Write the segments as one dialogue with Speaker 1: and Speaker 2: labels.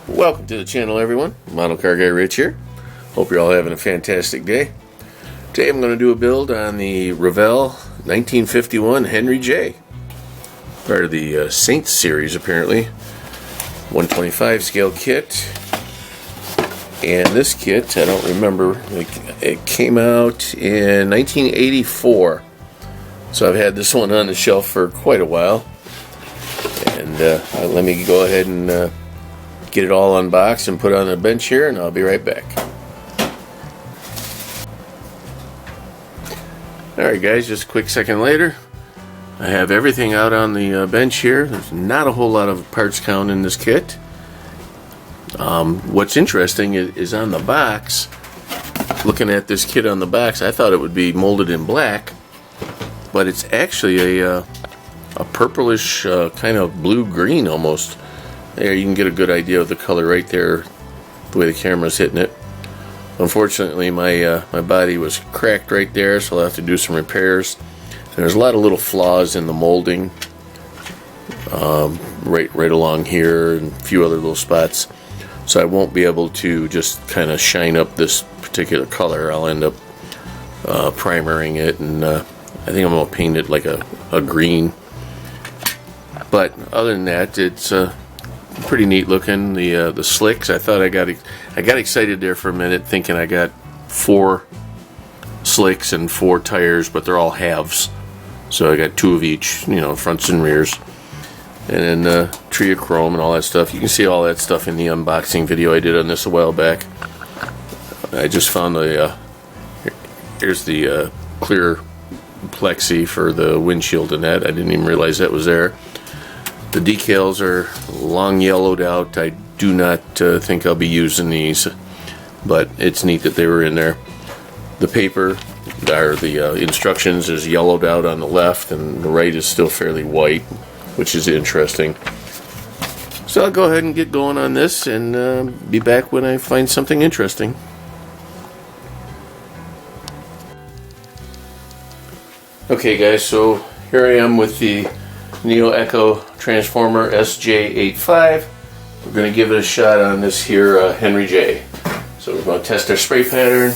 Speaker 1: Welcome to the channel, everyone. Model Car Guy Rich here. Hope you're all having a fantastic day. Today I'm going to do a build on the Revell 1951 Henry J. Part of the Saints series, apparently. 125 scale kit. And this kit, I don't remember, it came out in 1984. So I've had this one on the shelf for quite a while. And let me go ahead and get it all unboxed and put on the bench here, and I'll be right back. Alright guys, just a quick second later. I have everything out on the bench here. There's not a whole lot of parts count in this kit. What's interesting is on the box, looking at this kit on the box, I thought it would be molded in black, but it's actually a purplish kind of blue-green almost. There, you can get a good idea of the color right there, the way the camera's hitting it. Unfortunately, my body was cracked right there, so I'll have to do some repairs. And there's a lot of little flaws in the molding, right along here, and a few other little spots. So I won't be able to just kind of shine up this particular color. I'll end up primering it, and I think I'm going to paint it like a green. But other than that, it's pretty neat looking. The slicks, I thought I got excited there for a minute, thinking I got 4 slicks and 4 tires, but they're all halves. So I got 2 of each, fronts and rears. And then tree of chrome and all that stuff. You can see all that stuff in the unboxing video I did on this a while back. I just found here's the clear plexi for the windshield and that. I didn't even realize that was there. The decals are long yellowed out. I do not think I'll be using these, but it's neat that they were in there. The paper, or the instructions, is yellowed out on the left, and the right is still fairly white, which is interesting. So I'll go ahead and get going on this, and be back when I find something interesting. Okay guys, so here I am with the Neo Echo Transformer SJ85. We're going to give it a shot on this here Henry J. So we're going to test our spray pattern.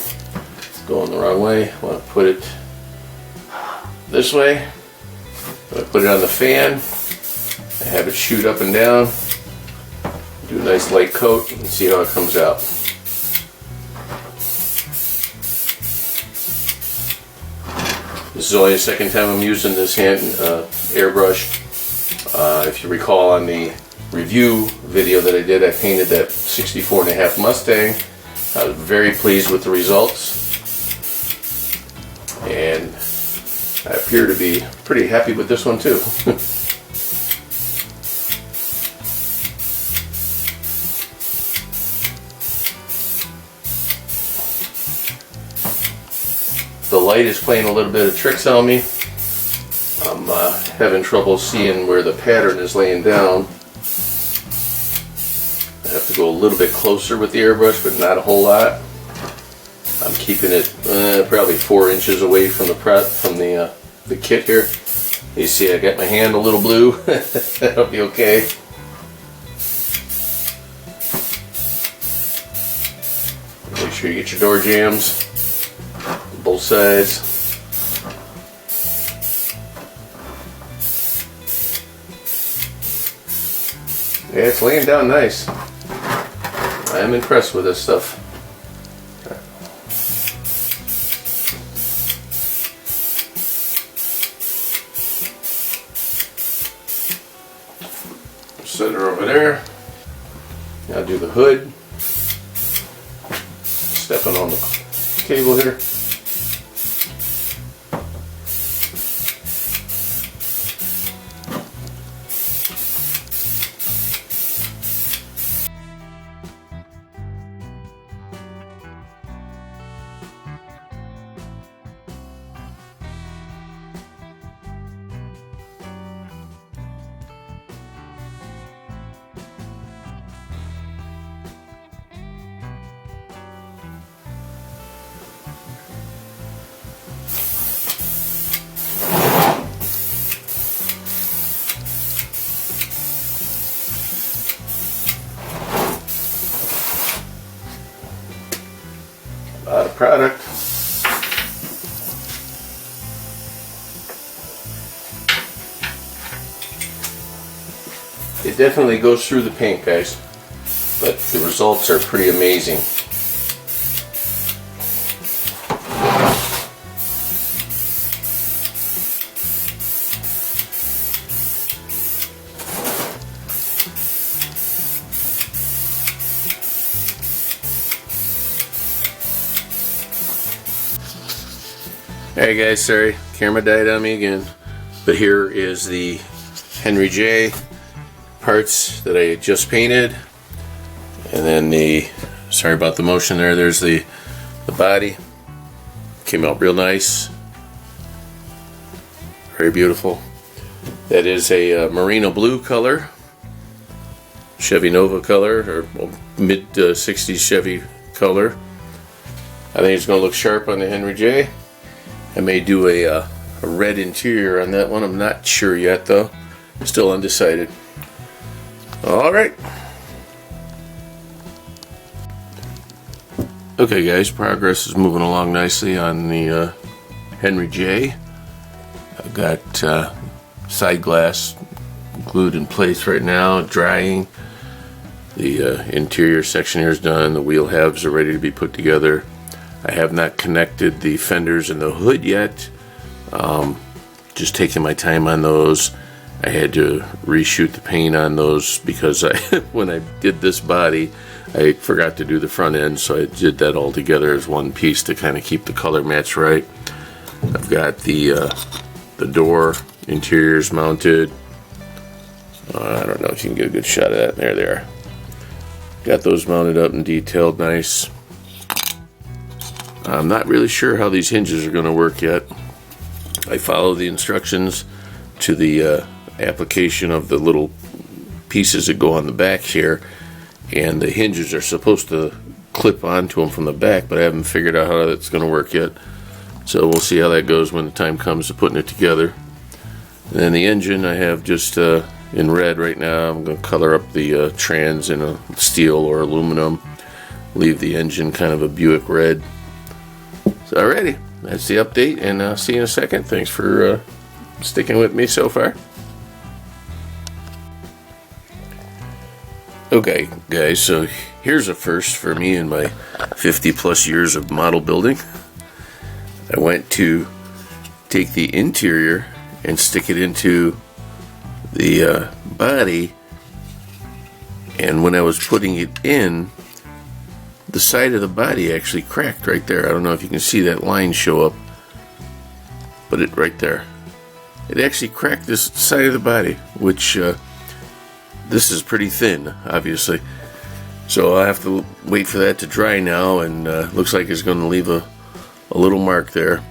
Speaker 1: Going the wrong way. I want to put it this way. I'm going to put it on the fan. I have it shoot up and down. Do a nice light coat and see how it comes out. This is only the second time I'm using this hand airbrush. If you recall on the review video that I did, I painted that 64.5 Mustang. I was very pleased with the results. And I appear to be pretty happy with this one too. The light is playing a little bit of tricks on me. I'm having trouble seeing where the pattern is laying down. I have to go a little bit closer with the airbrush, but not a whole lot. I'm keeping it probably 4 inches away from the kit here. You see I got my hand a little blue. That'll be okay. Make sure you get your door jambs. Both sides. Yeah, it's laying down nice. I'm impressed with this stuff. Set her over there. Now do the hood. Stepping on the cable here. product. It definitely goes through the paint, guys, but the results are pretty amazing. Hey guys, sorry, camera died on me again. But here is the Henry J parts that I just painted. And then sorry about the motion there, there's the body. Came out real nice. Very beautiful. That is a Merino blue color. Chevy Nova color, or mid 60s Chevy color. I think it's going to look sharp on the Henry J. I may do a red interior on that one. I'm not sure yet though. Still undecided. Alright. Okay guys, progress is moving along nicely on the Henry J. I've got side glass glued in place right now, drying. The interior section here is done. The wheel halves are ready to be put together. I have not connected the fenders and the hood yet. Just taking my time on those. I had to reshoot the paint on those because when I did this body, I forgot to do the front end, so I did that all together as one piece to kind of keep the color match right. I've got the door interiors mounted. I don't know if you can get a good shot of that. There they are. Got those mounted up and detailed nice. I'm not really sure how these hinges are going to work yet. I follow the instructions to the application of the little pieces that go on the back here, and the hinges are supposed to clip onto them from the back, but I haven't figured out how that's going to work yet. So we'll see how that goes when the time comes to putting it together. And then the engine I have just in red right now. I'm going to color up the trans in a steel or aluminum. Leave the engine kind of a Buick red. So alrighty, that's the update, and I'll see you in a second. Thanks for sticking with me so far. Okay guys, so here's a first for me in my 50 plus years of model building. I went to take the interior and stick it into the body, and when I was putting it in, the side of the body actually cracked right there. I don't know if you can see that line show up, but it right there. It actually cracked this side of the body, which this is pretty thin, obviously. So I'll have to wait for that to dry now, and looks like it's going to leave a little mark there.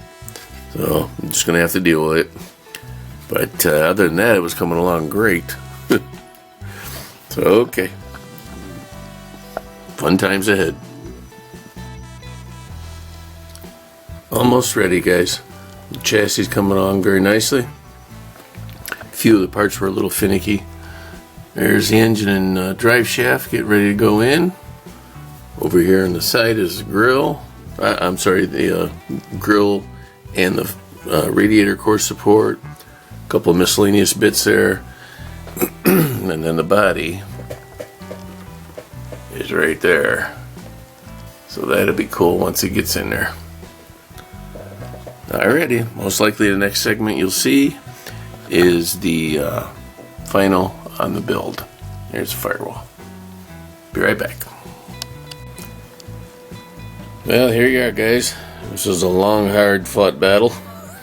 Speaker 1: So I'm just going to have to deal with it. But other than that, it was coming along great. So okay. Fun times ahead. Almost ready, guys. The chassis is coming along very nicely. A few of the parts were a little finicky. There's the engine and drive shaft getting ready to go in. Over here on the side is the grill. I'm sorry, the grill and the radiator core support. A couple of miscellaneous bits there. And then the body is right there. So that'll be cool once it gets in there. Alrighty, most likely the next segment you'll see is the final on the build. There's the firewall. Be right back. Well, here you are, guys. This was a long, hard fought battle.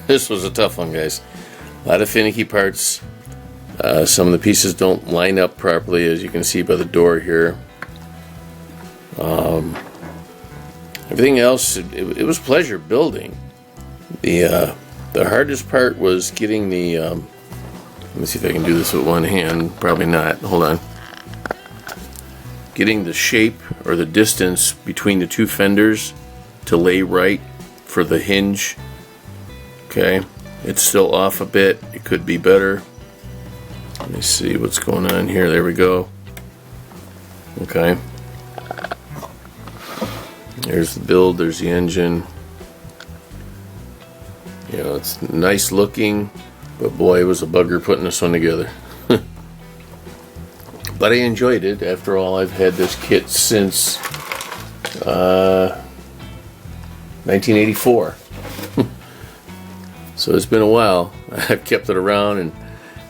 Speaker 1: This was a tough one, guys. A lot of finicky parts. Some of the pieces don't line up properly, as you can see by the door here. Everything else, it was pleasure building. The hardest part was getting the let me see if I can do this with one hand. Probably not. Hold on. Getting the shape or the distance between the two fenders to lay right for the hinge. Okay, it's still off a bit. It could be better. Let me see what's going on here. There we go. Okay. There's the build, there's the engine. You know, it's nice looking, but boy, it was a bugger putting this one together. But I enjoyed it. After all, I've had this kit since 1984. So it's been a while. I've kept it around, and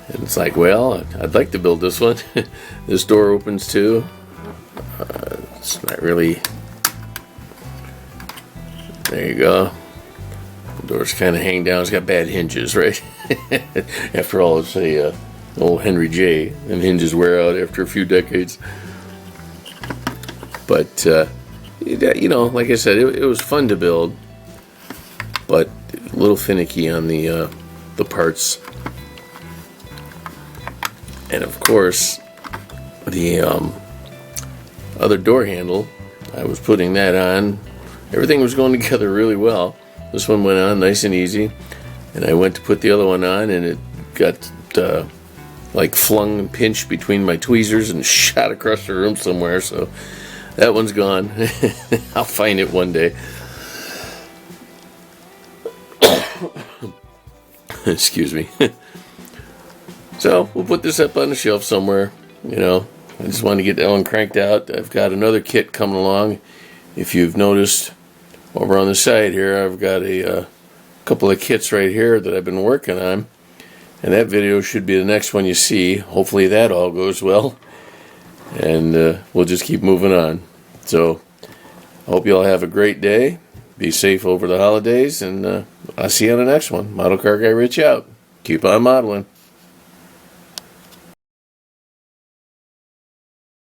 Speaker 1: it's like, well, I'd like to build this one. This door opens too. It's not really... There you go. The doors kind of hang down. It's got bad hinges, right? After all, it's a old Henry J. And hinges wear out after a few decades. But, you know, like I said, it was fun to build. But a little finicky on the parts. And of course, the other door handle, I was putting that on. Everything was going together really well. This one went on nice and easy, and I went to put the other one on, and it got like flung and pinched between my tweezers and shot across the room somewhere. So that one's gone. I'll find it one day. Excuse me. So we'll put this up on the shelf somewhere. You know, I just want to get that one cranked out. I've got another kit coming along. If you've noticed, over on the side here, I've got a couple of kits right here that I've been working on. And that video should be the next one you see. Hopefully that all goes well. And we'll just keep moving on. So, I hope you all have a great day. Be safe over the holidays. And I'll see you on the next one. Model Car Guy Rich out. Keep on modeling.